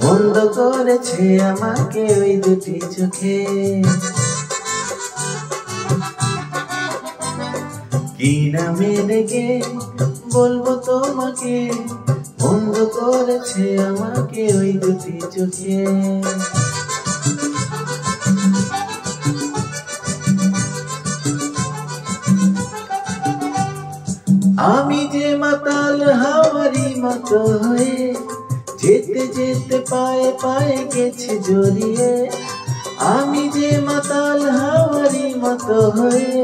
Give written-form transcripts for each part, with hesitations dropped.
বন্ধ করেছে আমাকে ওই দুটি চোখে। কি নামে ডেকে বলবো তোমাকে, বন্ধ করেছে আমাকে ওই দুটি চোখে। আমি যে মাতাল হাওয়ারি মতো হয়ে যেতে যেতে পায়ে পায়ে গেছি জড়িয়ে। আমি যে মাতাল হাওয়ারি মতো হয়ে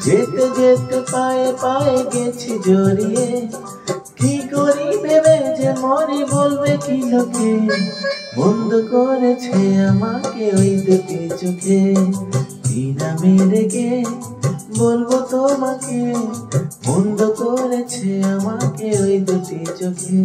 যেতে যেতে পায়ে পায়ে গেছি জড়িয়ে। কি করি ভেবে যে মরি বলবে কি লোকে, বন্ধ করেছে আমাকে ওই দুটি চোখে। কি নামে ডেকে বলবো তোমাকে, বন্ধ করেছে আমাকে ওই দুটি চোখে।